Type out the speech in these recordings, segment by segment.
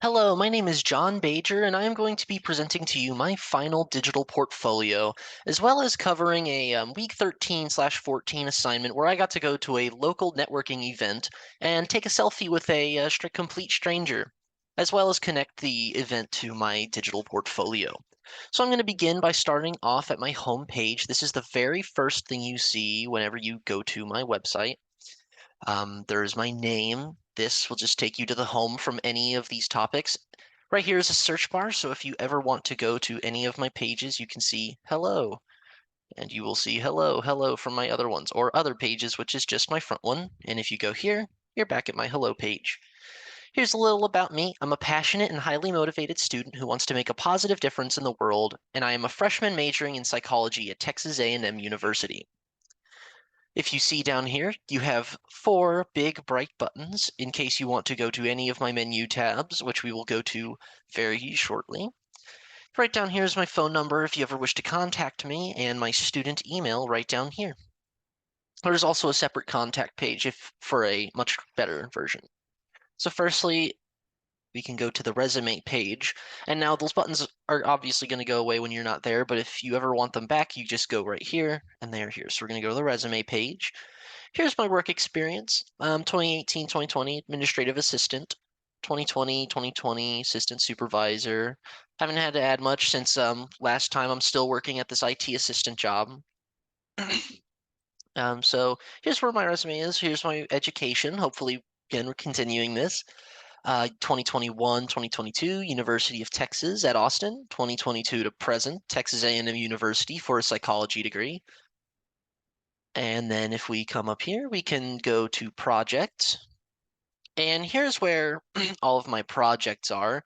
Hello, my name is John Bajer, and I am going to be presenting to you my final digital portfolio, as well as covering a week 13/14 assignment where I got to go to a local networking event and take a selfie with a complete stranger, as well as connect the event to my digital portfolio. So I'm going to begin by starting off at my home page. This is the very first thing you see whenever you go to my website. There's my name. This will just take you to the home from any of these topics. Right here is a search bar, so if you ever want to go to any of my pages, you can see hello, and you will see hello, hello from my other ones, or other pages, which is just my front one. And if you go here, you're back at my hello page. Here's a little about me. I'm a passionate and highly motivated student who wants to make a positive difference in the world, and I am a freshman majoring in psychology at Texas A&M University. If you see down here, you have four big bright buttons in case you want to go to any of my menu tabs, which we will go to very shortly. Right down here is my phone number if you ever wish to contact me, and my student email right down here. There's also a separate contact page if for a much better version. So firstly, we can go to the resume page. And now those buttons are obviously going to go away when you're not there, but if you ever want them back, you just go right here and they're here. So we're going to go to the resume page. Here's my work experience. 2018, 2020, administrative assistant. 2020, assistant supervisor. Haven't had to add much since last time. I'm still working at this IT assistant job. So here's where my resume is. Here's my education. Hopefully, again, we're continuing this. 2021, 2022, University of Texas at Austin. 2022 to present, Texas A&M University for a psychology degree. And then if we come up here, we can go to project. And here's where all of my projects are.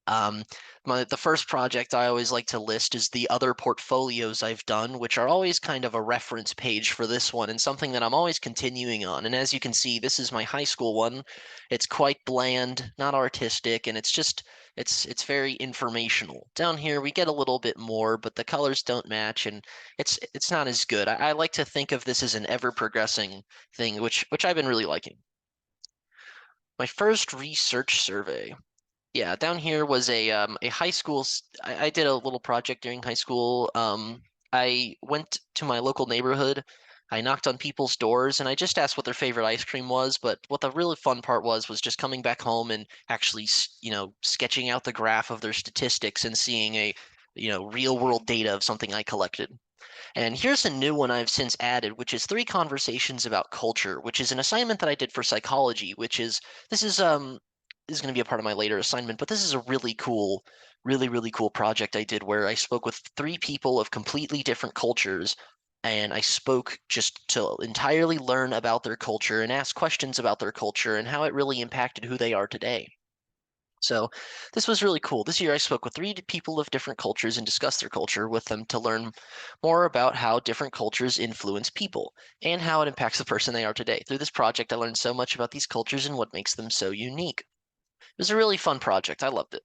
Um, the first project I always like to list is the other portfolios I've done, which are always kind of a reference page for this one and something that I'm always continuing on. And as you can see, this is my high school one. It's quite bland, not artistic, and it's very informational. Down here we get a little bit more, but the colors don't match, and it's not as good. I like to think of this as an ever progressing thing, which I've been really liking. My first research survey. Yeah, down here was a high school. I did a little project during high school. I went to my local neighborhood. I knocked on people's doors and I just asked what their favorite ice cream was. But what the really fun part was just coming back home and actually, sketching out the graph of their statistics and seeing real world data of something I collected. And here's a new one I've since added, which is three conversations about culture, which is an assignment that I did for psychology, which is this is going to be a part of my later assignment, but this is a really cool, really cool project I did where I spoke with three people of completely different cultures. And I spoke just to entirely learn about their culture and ask questions about their culture and how it really impacted who they are today. So this was really cool. This year I spoke with three people of different cultures and discussed their culture with them to learn more about how different cultures influence people and how it impacts the person they are today. Through this project, I learned so much about these cultures and what makes them so unique. It was a really fun project. I loved it.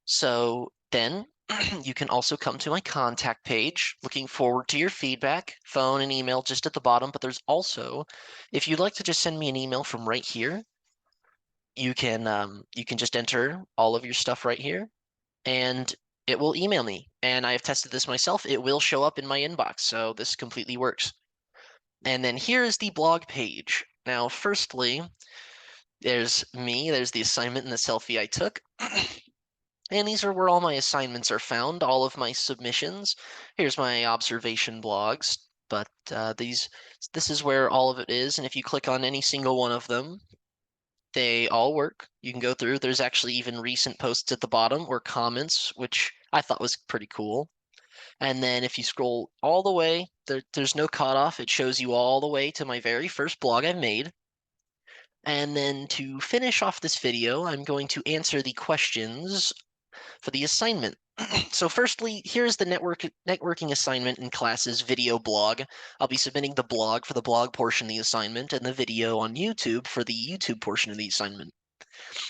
So then you can also come to my contact page. Looking forward to your feedback, phone and email just at the bottom. But there's also, if you'd like to just send me an email from right here, you can just enter all of your stuff right here and it will email me. And I have tested this myself. It will show up in my inbox. So this completely works. And then here is the blog page. Now, firstly, there's me, there's the assignment and the selfie I took. And these are where all my assignments are found, all of my submissions. Here's my observation blogs, but this is where all of it is. And if you click on any single one of them, they all work. You can go through. There's actually even recent posts at the bottom or comments, which I thought was pretty cool. And then if you scroll all the way, there's no cutoff. It shows you all the way to my very first blog I've made. And then to finish off this video, I'm going to answer the questions for the assignment. So firstly, here's the networking assignment in class's video blog. I'll be submitting the blog for the blog portion of the assignment and the video on YouTube for the YouTube portion of the assignment.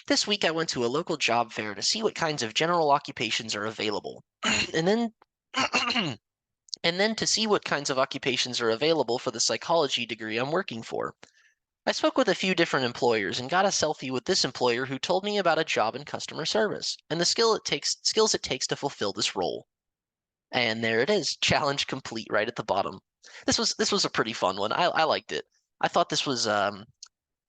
This week I went to a local job fair to see what kinds of general occupations are available. and then and then to see what kinds of occupations are available for the psychology degree I'm working for. I spoke with a few different employers and got a selfie with this employer who told me about a job in customer service and the skills it takes to fulfill this role. And there it is, challenge complete right at the bottom. This was a pretty fun one. I liked it. I thought this was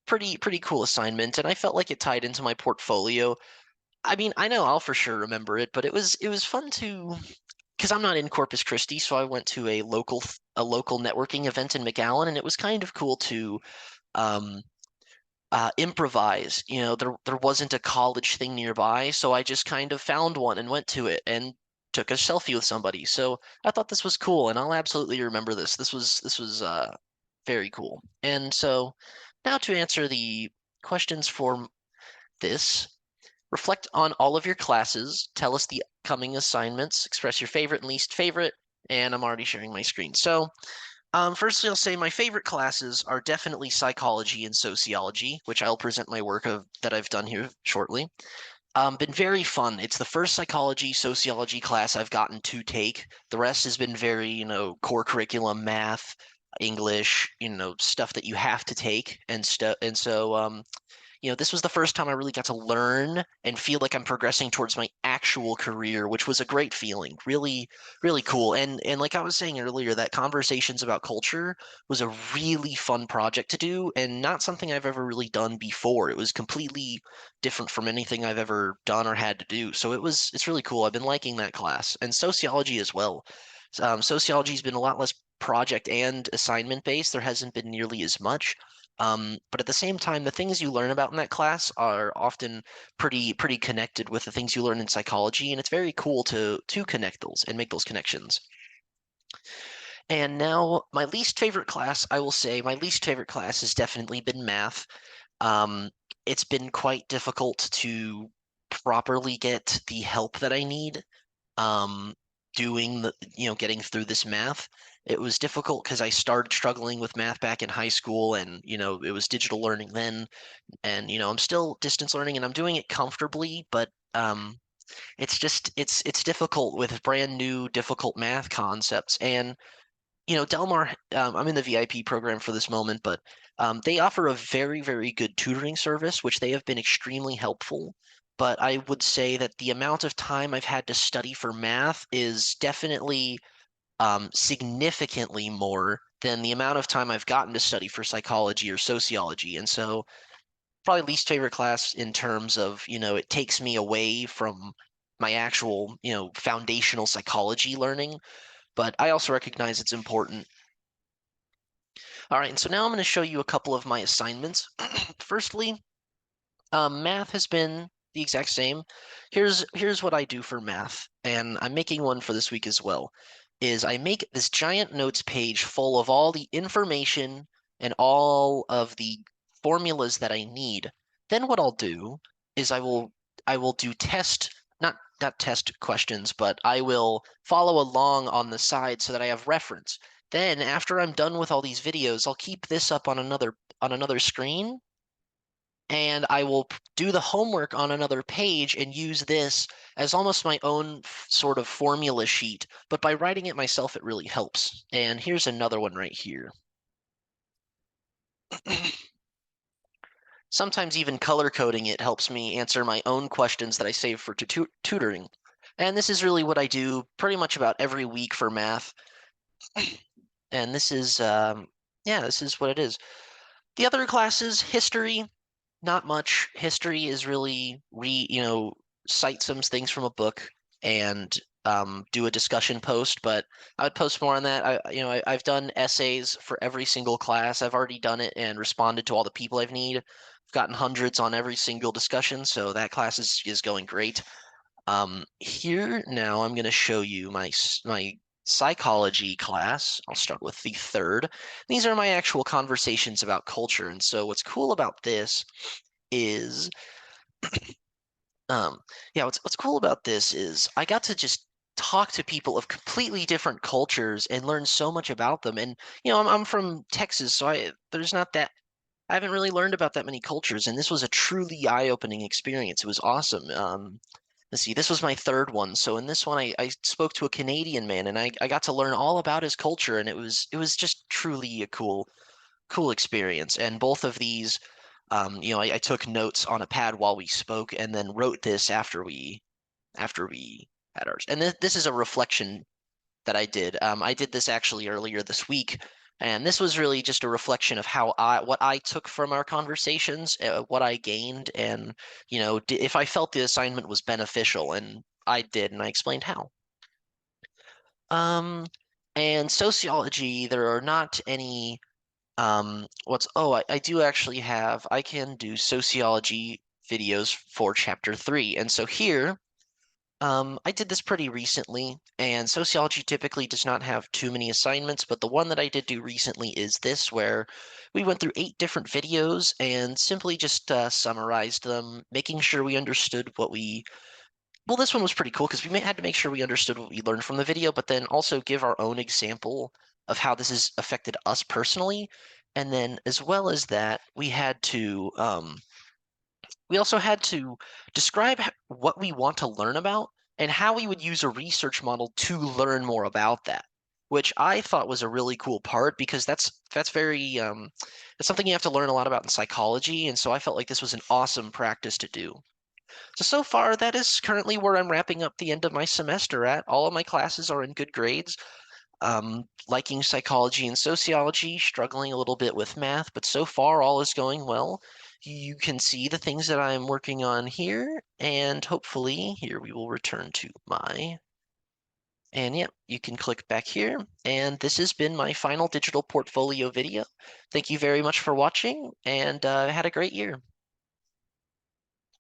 pretty cool assignment, and I felt like it tied into my portfolio. I mean, I know I'll for sure remember it, but it was fun to because I'm not in Corpus Christi, so I went to a local networking event in McAllen, and it was kind of cool to um, improvise. There wasn't a college thing nearby, so I just kind of found one and went to it and took a selfie with somebody. So I thought this was cool, and I'll absolutely remember this. This was very cool. And so now to answer the questions for this, reflect on all of your classes. Tell us the coming assignments. Express your favorite and least favorite. And I'm already sharing my screen. So firstly, I'll say my favorite classes are definitely psychology and sociology, which I'll present my work of that I've done here shortly. Been very fun. It's the first psychology, sociology class I've gotten to take. The rest has been very, core curriculum, math, English, stuff that you have to take and stuff. And so, this was the first time I really got to learn and feel like I'm progressing towards my actual career, which was a great feeling. Really, really cool. And like I was saying earlier, that conversations about culture was a really fun project to do and not something I've ever really done before. It was completely different from anything I've ever done or had to do. So it's really cool. I've been liking that class and sociology as well. Sociology's been a lot less project and assignment based. There hasn't been nearly as much. But at the same time, the things you learn about in that class are often pretty connected with the things you learn in psychology, and it's very cool to connect those and make those connections. And now, my least favorite class, I will say, my least favorite class has definitely been math. Um, it's been quite difficult to properly get the help that I need um, doing getting through this math. It was difficult because I started struggling with math back in high school and, it was digital learning then. And, I'm still distance learning and I'm doing it comfortably, but it's difficult with brand new difficult math concepts. And, Del Mar, I'm in the VIP program for this moment, but they offer a very, very good tutoring service, which they have been extremely helpful. But I would say that the amount of time I've had to study for math is definitely significantly more than the amount of time I've gotten to study for psychology or sociology. And so, probably least favorite class in terms of, it takes me away from my actual, foundational psychology learning. But I also recognize it's important. All right, and so now I'm going to show you a couple of my assignments. Firstly, math has been the exact same. Here's what I do for math, and I'm making one for this week as well, is I make this giant notes page full of all the information and all of the formulas that I need. Then what I'll do is I will do not test questions, but I will follow along on the side so that I have reference. Then after I'm done with all these videos, I'll keep this up on another screen and I will do the homework on another page and use this as almost my own sort of formula sheet. But by writing it myself, it really helps. And here's another one right here. Sometimes even color coding it helps me answer my own questions that I save for tutoring. And this is really what I do pretty much about every week for math. And this is, yeah, this is what it is. The other classes, history, not much. History is really cite some things from a book and do a discussion post, but I would post more on that. I've done essays for every single class. I've already done it and responded to all the people I've need. I've gotten hundreds on every single discussion, so that class is going great. Here now I'm going to show you my psychology class. I'll start with the third. These are my actual conversations about culture. And so what's cool about this is yeah, what's cool about this is I got to just talk to people of completely different cultures and learn so much about them. And I'm from Texas, so there's not that I haven't really learned about that many cultures, and this was a truly eye-opening experience. It was awesome. Let's see, this was my third one. So in this one, I spoke to a Canadian man, and I got to learn all about his culture, and it was just truly a cool experience. And both of these, I took notes on a pad while we spoke, and then wrote this after we had ours. And this is a reflection that I did. I did this actually earlier this week, and this was really just a reflection of what I took from our conversations, what I gained, and if I felt the assignment was beneficial, and I did, and I explained how. Um, and sociology, there are not any. I do actually have. I can do sociology videos for chapter 3, and so here. I did this pretty recently, and sociology typically does not have too many assignments, but the one that I did do recently is this, where we went through 8 different videos and simply just summarized them, making sure we understood well, this one was pretty cool because we had to make sure we understood what we learned from the video, but then also give our own example of how this has affected us personally. And then as well as that, we also had to describe what we want to learn about and how we would use a research model to learn more about that, which I thought was a really cool part because that's very it's something you have to learn a lot about in psychology, and so I felt like this was an awesome practice to do. So far, that is currently where I'm wrapping up the end of my semester at. All of my classes are in good grades. Liking psychology and sociology, struggling a little bit with math, but so far all is going well. You can see the things that I'm working on here, and hopefully here we will return to and yeah, you can click back here. And this has been my final digital portfolio video. Thank you very much for watching, and had a great year.